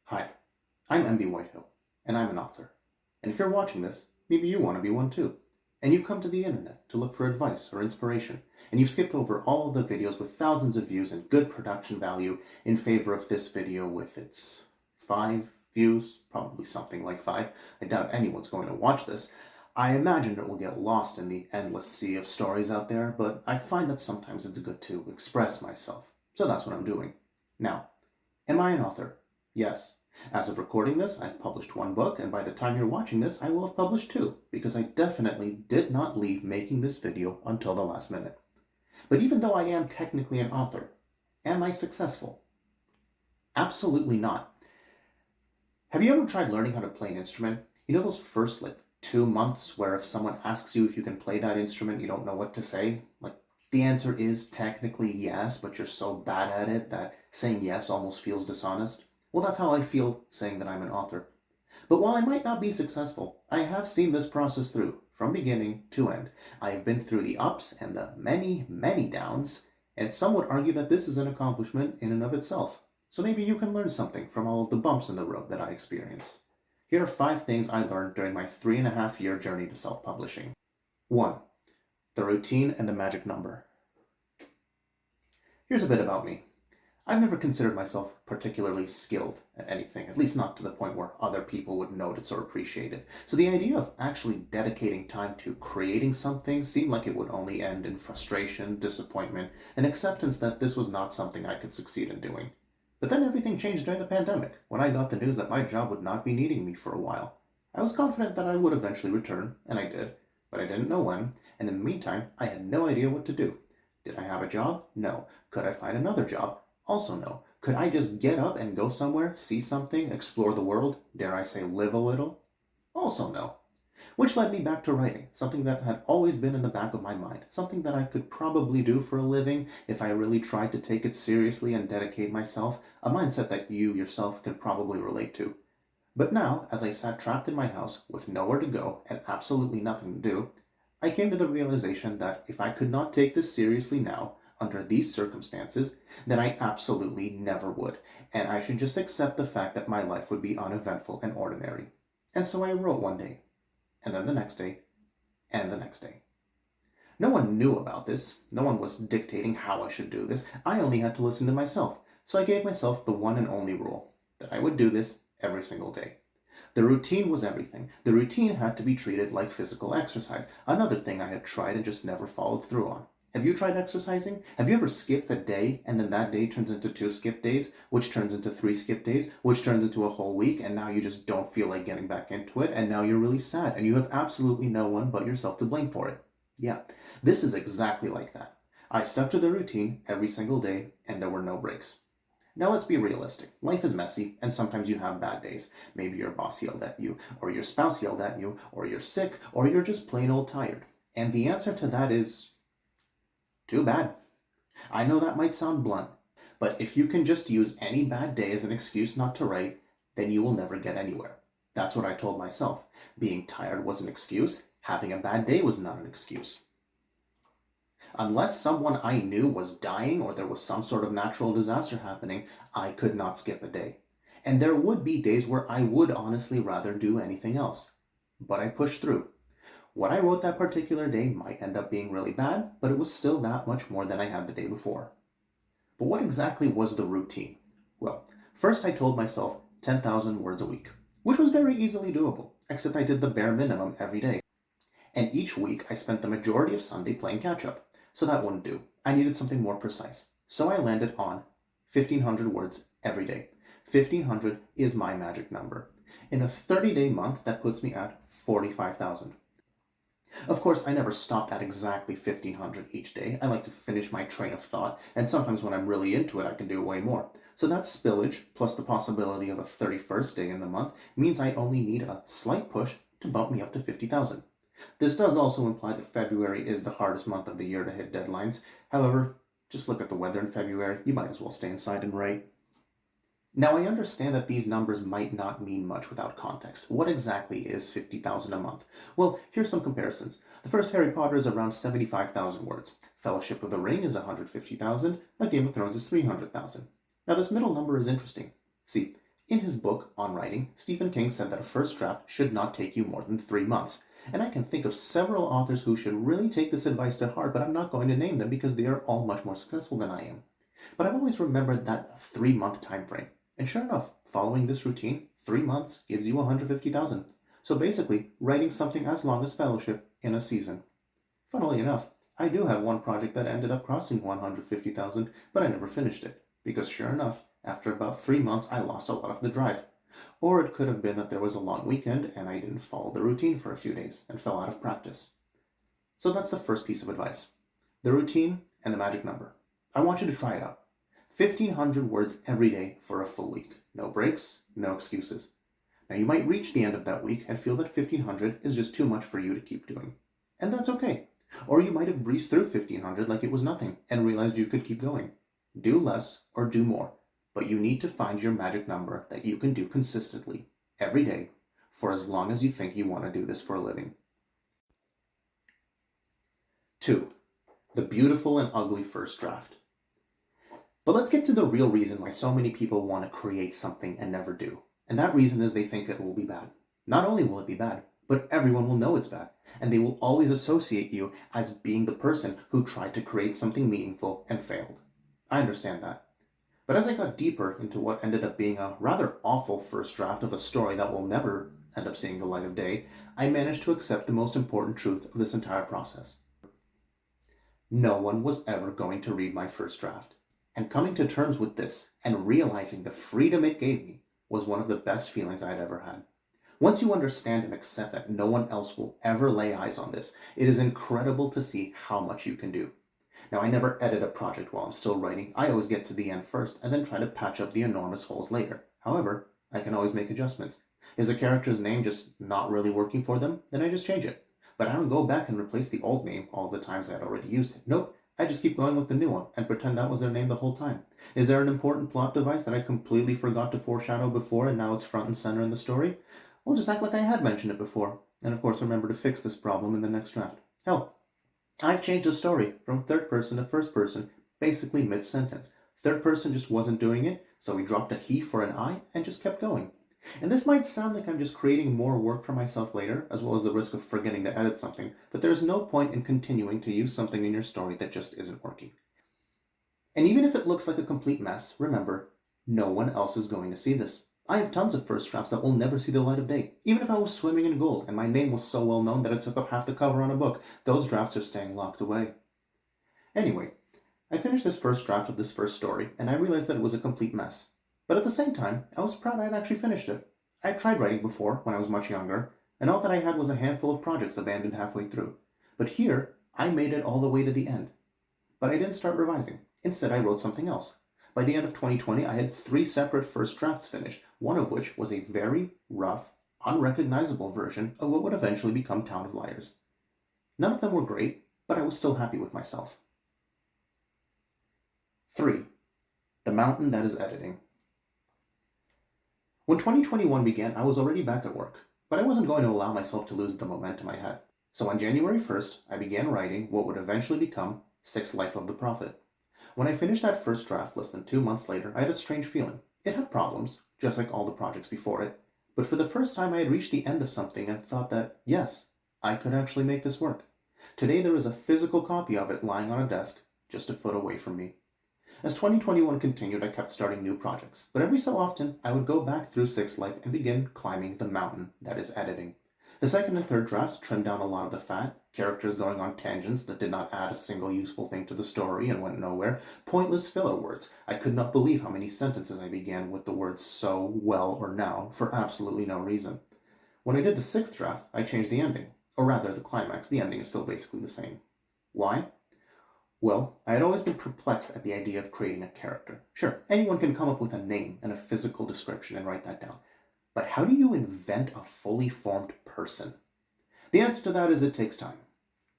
Hi, I'm MB Whitehill, and I'm an author. And if you're watching this, maybe you want to be one too. And you've come to the internet to look for advice or inspiration, and you've skipped over all of the videos with thousands of views and good production value in favor of this video with its 5 views, probably something like 5. I doubt anyone's going to watch this. I imagine it will get lost in the endless sea of stories out there, but I find that sometimes it's good to express myself. So that's what I'm doing. Now, am I an author? Yes. As of recording this, I've published 1 book, and by the time you're watching this, I will have published 2, because I definitely did not leave making this video until the last minute. But even though I am technically an author, am I successful? Absolutely not. Have you ever tried learning how to play an instrument? You know those first 2 months where if someone asks you if you can play that instrument, you don't know what to say? The answer is technically yes, but you're so bad at it that saying yes almost feels dishonest. Well, that's how I feel saying that I'm an author. But while I might not be successful, I have seen this process through, from beginning to end. I have been through the ups and the many, many downs, and some would argue that this is an accomplishment in and of itself. So maybe you can learn something from all of the bumps in the road that I experienced. Here are 5 things I learned during my 3.5-year journey to self-publishing. 1. The routine and the magic number. Here's a bit about me. I've never considered myself particularly skilled at anything, at least not to the point where other people would notice or appreciate it. So the idea of actually dedicating time to creating something seemed like it would only end in frustration, disappointment, and acceptance that this was not something I could succeed in doing. But then everything changed during the pandemic, when I got the news that my job would not be needing me for a while. I was confident that I would eventually return, and I did, but I didn't know when, and in the meantime, I had no idea what to do. Did I have a job? No. Could I find another job? Also no. Could I just get up and go somewhere, see something, explore the world, dare I say live a little? Also no. Which led me back to writing, something that had always been in the back of my mind, something that I could probably do for a living if I really tried to take it seriously and dedicate myself, a mindset that you yourself can probably relate to. But now, as I sat trapped in my house with nowhere to go and absolutely nothing to do, I came to the realization that if I could not take this seriously now, under these circumstances, then I absolutely never would, and I should just accept the fact that my life would be uneventful and ordinary. And so I wrote one day, and then the next day, and the next day. No one knew about this. No one was dictating how I should do this. I only had to listen to myself. So I gave myself the one and only rule, that I would do this every single day. The routine was everything. The routine had to be treated like physical exercise, another thing I had tried and just never followed through on. Have you tried exercising? Have you ever skipped a day and then that day turns into 2 skip days, which turns into 3 skip days, which turns into a whole week, and now you just don't feel like getting back into it, and now you're really sad, and you have absolutely no one but yourself to blame for it? Yeah, this is exactly like that. I stuck to the routine every single day, and there were no breaks. Now let's be realistic. Life is messy, and sometimes you have bad days. Maybe your boss yelled at you, or your spouse yelled at you, or you're sick, or you're just plain old tired. And the answer to that is too bad. I know that might sound blunt, but if you can just use any bad day as an excuse not to write, then you will never get anywhere. That's what I told myself. Being tired was an excuse. Having a bad day was not an excuse. Unless someone I knew was dying or there was some sort of natural disaster happening, I could not skip a day. And there would be days where I would honestly rather do anything else. But I pushed through. What I wrote that particular day might end up being really bad, but it was still that much more than I had the day before. But what exactly was the routine? Well, first I told myself 10,000 words a week, which was very easily doable, except I did the bare minimum every day. And each week I spent the majority of Sunday playing catch-up, so that wouldn't do. I needed something more precise. So I landed on 1,500 words every day. 1,500 is my magic number. In a 30-day month, that puts me at 45,000. Of course, I never stopped at exactly 1,500 each day. I like to finish my train of thought, and sometimes when I'm really into it, I can do way more. So that spillage, plus the possibility of a 31st day in the month, means I only need a slight push to bump me up to 50,000. This does also imply that February is the hardest month of the year to hit deadlines. However, just look at the weather in February. You might as well stay inside and write. Now, I understand that these numbers might not mean much without context. What exactly is 50,000 a month? Well, here's some comparisons. The first Harry Potter is around 75,000 words. Fellowship of the Ring is 150,000. A Game of Thrones is 300,000. Now, this middle number is interesting. See, In his book on writing, Stephen King said that a first draft should not take you more than 3 months. And I can think of several authors who should really take this advice to heart, but I'm not going to name them because they are all much more successful than I am. But I've always remembered that 3-month time frame. And sure enough, following this routine, 3 months gives you 150,000. So basically, writing something as long as Fellowship in a season. Funnily enough, I do have one project that ended up crossing 150,000, but I never finished it. Because sure enough, after about 3 months, I lost a lot of the drive. Or it could have been that there was a long weekend and I didn't follow the routine for a few days and fell out of practice. So that's the first piece of advice. The routine and the magic number. I want you to try it out. 1,500 words every day for a full week. No breaks, no excuses. Now you might reach the end of that week and feel that 1,500 is just too much for you to keep doing. And that's okay. Or you might have breezed through 1,500 like it was nothing and realized you could keep going. Do less or do more. But you need to find your magic number that you can do consistently, every day, for as long as you think you want to do this for a living. 2. The beautiful and ugly first draft. But let's get to the real reason why so many people want to create something and never do. And that reason is they think it will be bad. Not only will it be bad, but everyone will know it's bad. And they will always associate you as being the person who tried to create something meaningful and failed. I understand that. But as I got deeper into what ended up being a rather awful first draft of a story that will never end up seeing the light of day, I managed to accept the most important truth of this entire process. No one was ever going to read my first draft. And coming to terms with this and realizing the freedom it gave me was one of the best feelings I had ever had. Once you understand and accept that no one else will ever lay eyes on this, it is incredible to see how much you can do. Now, I never edit a project while I'm still writing. I always get to the end first and then try to patch up the enormous holes later. However, I can always make adjustments. Is a character's name just not really working for them? Then I just change it. But I don't go back and replace the old name all the times I had already used it. Nope, I just keep going with the new one and pretend that was their name the whole time. Is there an important plot device that I completely forgot to foreshadow before and now it's front and center in the story? Well, just act like I had mentioned it before. And of course, remember to fix this problem in the next draft. Hell, I've changed the story from third person to first person, basically mid-sentence. Third person just wasn't doing it, so we dropped a he for an I and just kept going. And this might sound like I'm just creating more work for myself later, as well as the risk of forgetting to edit something, but there's no point in continuing to use something in your story that just isn't working. And even if it looks like a complete mess, remember, no one else is going to see this. I have tons of first drafts that will never see the light of day. Even if I was swimming in gold and my name was so well known that it took up half the cover on a book, those drafts are staying locked away. Anyway, I finished this first draft of this first story, and I realized that it was a complete mess. But at the same time, I was proud I had actually finished it. I had tried writing before, when I was much younger, and all that I had was a handful of projects abandoned halfway through. But here, I made it all the way to the end. But I didn't start revising. Instead, I wrote something else. By the end of 2020, I had 3 separate first drafts finished, one of which was a very rough, unrecognizable version of what would eventually become Town of Liars. None of them were great, but I was still happy with myself. 3. The mountain that is editing. When 2021 began, I was already back at work, but I wasn't going to allow myself to lose the momentum I had. So on January 1st, I began writing what would eventually become Sixth Life of the Prophet. When I finished that first draft less than 2 months later, I had a strange feeling. It had problems, just like all the projects before it, but for the first time I had reached the end of something and thought that, yes, I could actually make this work. Today there is a physical copy of it lying on a desk, just a foot away from me. As 2021 continued, I kept starting new projects, but every so often I would go back through Sixth Life and begin climbing the mountain that is editing. The second and third drafts trimmed down a lot of the fat, characters going on tangents that did not add a single useful thing to the story and went nowhere, pointless filler words. I could not believe how many sentences I began with the words so, well, or now for absolutely no reason. When I did the sixth draft, I changed the ending, or rather the climax. The ending is still basically the same. Why? Well, I had always been perplexed at the idea of creating a character. Sure, anyone can come up with a name and a physical description and write that down. But how do you invent a fully formed person? The answer to that is it takes time.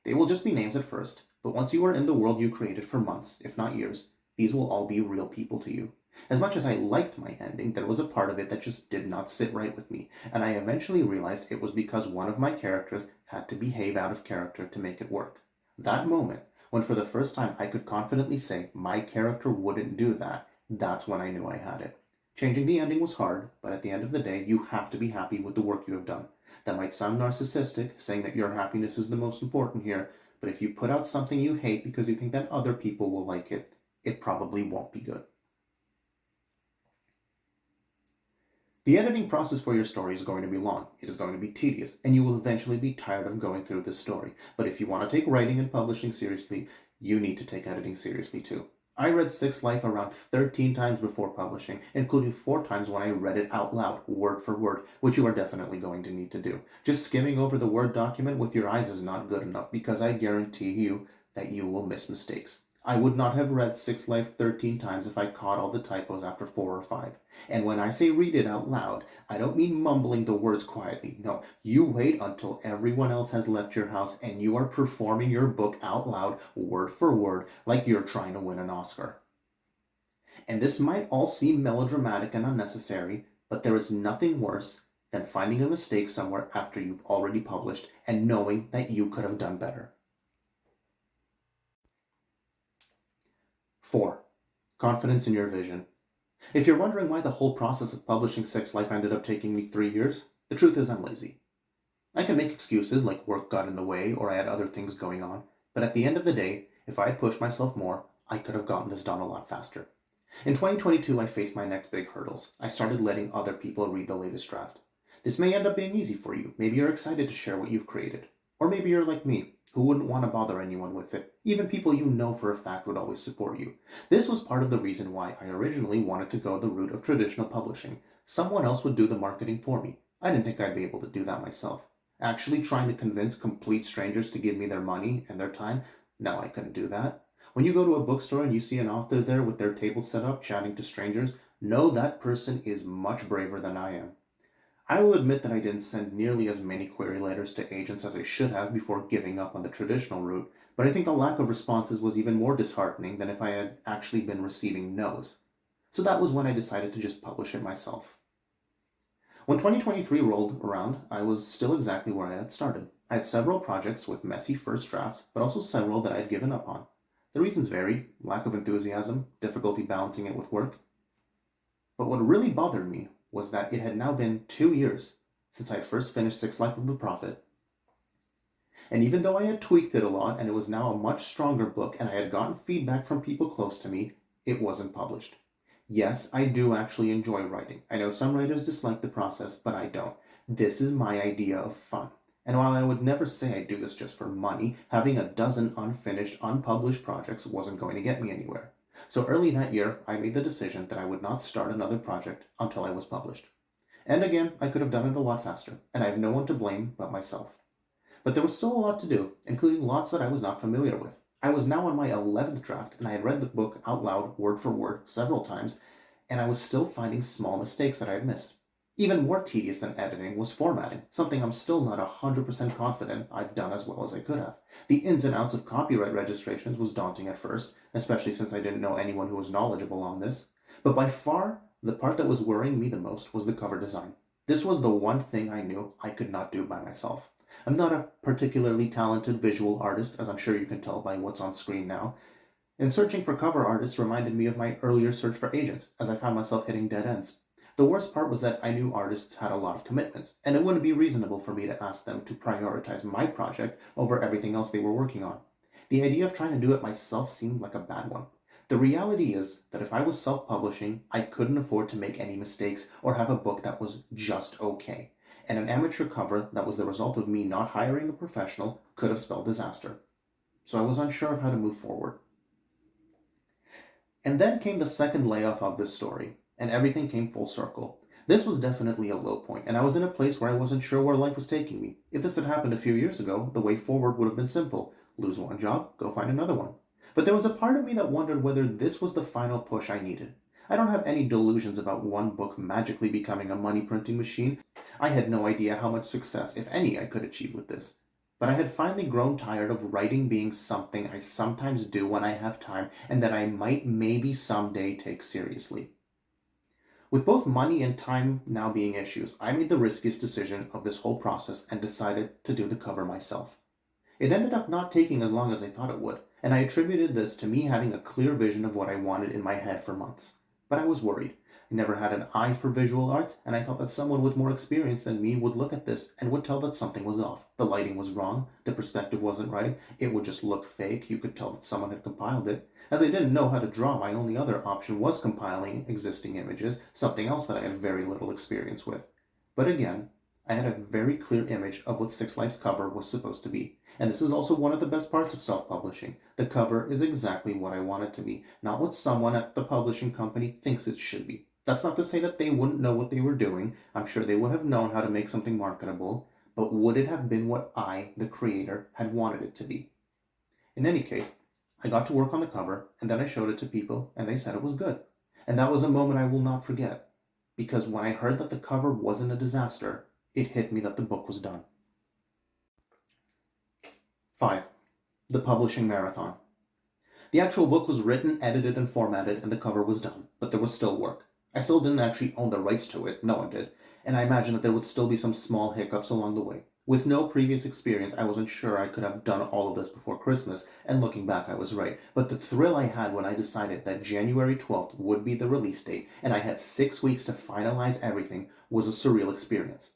They will just be names at first, but once you are in the world you created for months, if not years, these will all be real people to you. As much as I liked my ending, there was a part of it that just did not sit right with me, and I eventually realized it was because one of my characters had to behave out of character to make it work. That moment, when for the first time I could confidently say my character wouldn't do that, that's when I knew I had it. Changing the ending was hard, but at the end of the day, you have to be happy with the work you have done. That might sound narcissistic, saying that your happiness is the most important here, but if you put out something you hate because you think that other people will like it, it probably won't be good. The editing process for your story is going to be long, it is going to be tedious, and you will eventually be tired of going through this story. But if you want to take writing and publishing seriously, you need to take editing seriously too. I read Six Life around 13 times before publishing, including 4 times when I read it out loud, word for word, which you are definitely going to need to do. Just skimming over the Word document with your eyes is not good enough, because I guarantee you that you will miss mistakes. I would not have read Six Life 13 times if I caught all the typos after 4 or 5. And when I say read it out loud, I don't mean mumbling the words quietly. No, you wait until everyone else has left your house and you are performing your book out loud, word for word, like you're trying to win an Oscar. And this might all seem melodramatic and unnecessary, but there is nothing worse than finding a mistake somewhere after you've already published and knowing that you could have done better. 4. Confidence in your vision. If you're wondering why the whole process of publishing Six Life ended up taking me 3 years, the truth is I'm lazy. I can make excuses like work got in the way or I had other things going on, but at the end of the day, if I had pushed myself more, I could have gotten this done a lot faster. In 2022, I faced my next big hurdles. I started letting other people read the latest draft. This may end up being easy for you. Maybe you're excited to share what you've created. Or maybe you're like me, who wouldn't want to bother anyone with it. Even people you know for a fact would always support you. This was part of the reason why I originally wanted to go the route of traditional publishing. Someone else would do the marketing for me. I didn't think I'd be able to do that myself. Actually trying to convince complete strangers to give me their money and their time? No, I couldn't do that. When you go to a bookstore and you see an author there with their table set up chatting to strangers, know that person is much braver than I am. I will admit that I didn't send nearly as many query letters to agents as I should have before giving up on the traditional route, but I think the lack of responses was even more disheartening than if I had actually been receiving no's. So that was when I decided to just publish it myself. When 2023 rolled around, I was still exactly where I had started. I had several projects with messy first drafts, but also several that I had given up on. The reasons varied: lack of enthusiasm, difficulty balancing it with work. But what really bothered me was that it had now been 2 years since I had first finished Six Life of the Prophet. And even though I had tweaked it a lot and it was now a much stronger book and I had gotten feedback from people close to me, it wasn't published. Yes, I do actually enjoy writing. I know some writers dislike the process, but I don't. This is my idea of fun. And while I would never say I do this just for money, having a dozen unfinished, unpublished projects wasn't going to get me anywhere. So early that year, I made the decision that I would not start another project until I was published. And again, I could have done it a lot faster, and I have no one to blame but myself. But there was still a lot to do, including lots that I was not familiar with. I was now on my 11th draft, and I had read the book out loud, word for word, several times, and I was still finding small mistakes that I had missed. Even more tedious than editing was formatting, something I'm still not 100% confident I've done as well as I could have. The ins and outs of copyright registrations was daunting at first, especially since I didn't know anyone who was knowledgeable on this. But by far, the part that was worrying me the most was the cover design. This was the one thing I knew I could not do by myself. I'm not a particularly talented visual artist, as I'm sure you can tell by what's on screen now. And searching for cover artists reminded me of my earlier search for agents, as I found myself hitting dead ends. The worst part was that I knew artists had a lot of commitments, and it wouldn't be reasonable for me to ask them to prioritize my project over everything else they were working on. The idea of trying to do it myself seemed like a bad one. The reality is that if I was self-publishing, I couldn't afford to make any mistakes or have a book that was just okay. And an amateur cover that was the result of me not hiring a professional could have spelled disaster. So I was unsure of how to move forward. And then came the second layoff of this story, and everything came full circle. This was definitely a low point, and I was in a place where I wasn't sure where life was taking me. If this had happened a few years ago, the way forward would have been simple. Lose one job, go find another one. But there was a part of me that wondered whether this was the final push I needed. I don't have any delusions about one book magically becoming a money printing machine. I had no idea how much success, if any, I could achieve with this. But I had finally grown tired of writing being something I sometimes do when I have time and that I might maybe someday take seriously. With both money and time now being issues, I made the riskiest decision of this whole process and decided to do the cover myself. It ended up not taking as long as I thought it would, and I attributed this to me having a clear vision of what I wanted in my head for months. but I was worried. I never had an eye for visual arts, and I thought that someone with more experience than me would look at this and would tell that something was off. The lighting was wrong, the perspective wasn't right, it would just look fake, you could tell that someone had compiled it. As I didn't know how to draw, my only other option was compiling existing images, something else that I had very little experience with. But again, I had a very clear image of what Six Life's cover was supposed to be. And this is also one of the best parts of self-publishing. The cover is exactly what I want it to be, not what someone at the publishing company thinks it should be. That's not to say that they wouldn't know what they were doing. I'm sure they would have known how to make something marketable, but would it have been what I, the creator, had wanted it to be? In any case, I got to work on the cover, and then I showed it to people, and they said it was good. And that was a moment I will not forget, because when I heard that the cover wasn't a disaster, it hit me that the book was done. 5. The Publishing Marathon. The actual book was written, edited, and formatted, and the cover was done, but there was still work. I still didn't actually own the rights to it, no one did, and I imagine that there would still be some small hiccups along the way. With no previous experience, I wasn't sure I could have done all of this before Christmas, and looking back, I was right. But the thrill I had when I decided that January 12th would be the release date, and I had 6 weeks to finalize everything, was a surreal experience.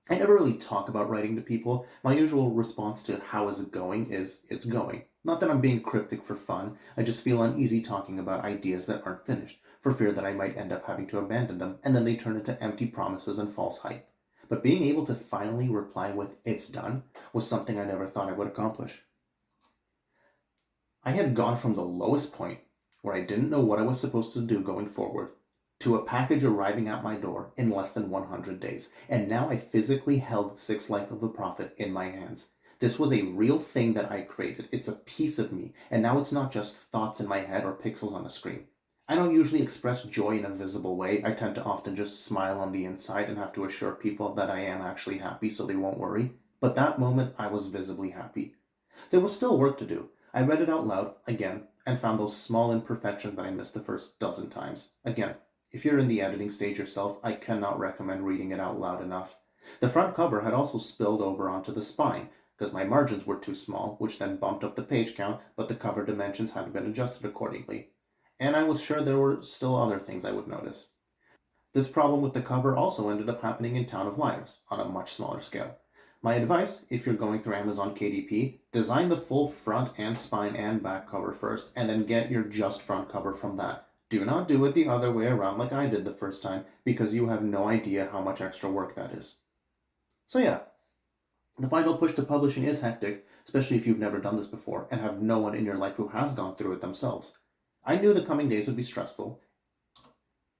I never really talk about writing to people. My usual response to how is it going is, it's going. Not that I'm being cryptic for fun, I just feel uneasy talking about ideas that aren't finished, for fear that I might end up having to abandon them, and then they turn into empty promises and false hype. But being able to finally reply with, it's done, was something I never thought I would accomplish. I had gone from the lowest point, where I didn't know what I was supposed to do going forward, to a package arriving at my door in less than 100 days, and now I physically held Six Life of the Prophet in my hands. This was a real thing that I created. It's a piece of me, and now it's not just thoughts in my head or pixels on a screen. I don't usually express joy in a visible way. I tend to often just smile on the inside and have to assure people that I am actually happy so they won't worry. But that moment, I was visibly happy. There was still work to do. I read it out loud, again, and found those small imperfections that I missed the first dozen times. Again, if you're in the editing stage yourself, I cannot recommend reading it out loud enough. The front cover had also spilled over onto the spine, because my margins were too small, which then bumped up the page count, but the cover dimensions hadn't been adjusted accordingly. And I was sure there were still other things I would notice. This problem with the cover also ended up happening in Town of Liars, on a much smaller scale. My advice, if you're going through Amazon KDP, design the full front and spine and back cover first, and then get your just front cover from that. Do not do it the other way around like I did the first time, because you have no idea how much extra work that is. So yeah, the final push to publishing is hectic, especially if you've never done this before and have no one in your life who has gone through it themselves. I knew the coming days would be stressful,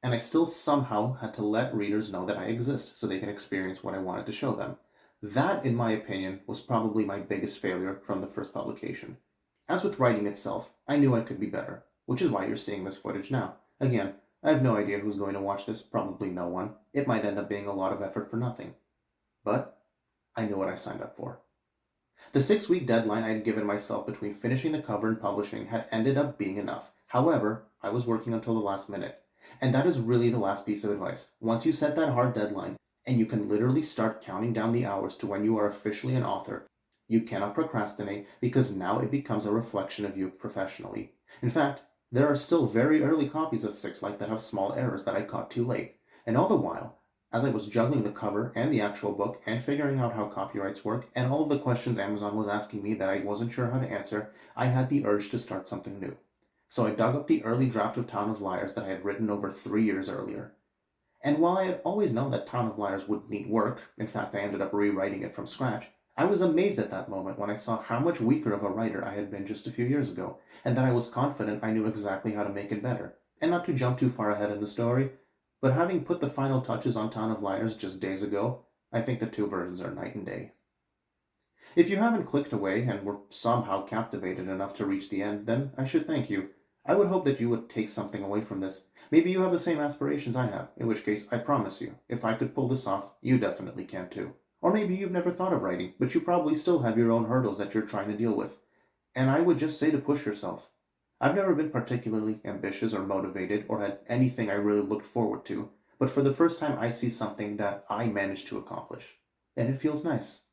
and I still somehow had to let readers know that I exist so they can experience what I wanted to show them. That, in my opinion, was probably my biggest failure from the first publication. As with writing itself, I knew I could be better, which is why you're seeing this footage now. Again, I have no idea who's going to watch this, probably no one. It might end up being a lot of effort for nothing. But I knew what I signed up for. The 6-week deadline I had given myself between finishing the cover and publishing had ended up being enough. However, I was working until the last minute. And that is really the last piece of advice. Once you set that hard deadline, and you can literally start counting down the hours to when you are officially an author, you cannot procrastinate, because now it becomes a reflection of you professionally. In fact, there are still very early copies of Six Life that have small errors that I caught too late. And all the while, as I was juggling the cover and the actual book and figuring out how copyrights work and all of the questions Amazon was asking me that I wasn't sure how to answer, I had the urge to start something new. So I dug up the early draft of Town of Liars that I had written over 3 years earlier. And while I had always known that Town of Liars would need work, in fact I ended up rewriting it from scratch, I was amazed at that moment when I saw how much weaker of a writer I had been just a few years ago, and that I was confident I knew exactly how to make it better. And not to jump too far ahead in the story, but having put the final touches on Town of Liars just days ago, I think the two versions are night and day. If you haven't clicked away and were somehow captivated enough to reach the end, then I should thank you. I would hope that you would take something away from this. Maybe you have the same aspirations I have, in which case I promise you, if I could pull this off, you definitely can too. Or maybe you've never thought of writing, but you probably still have your own hurdles that you're trying to deal with. And I would just say to push yourself. I've never been particularly ambitious or motivated or had anything I really looked forward to, but for the first time I see something that I managed to accomplish. And it feels nice.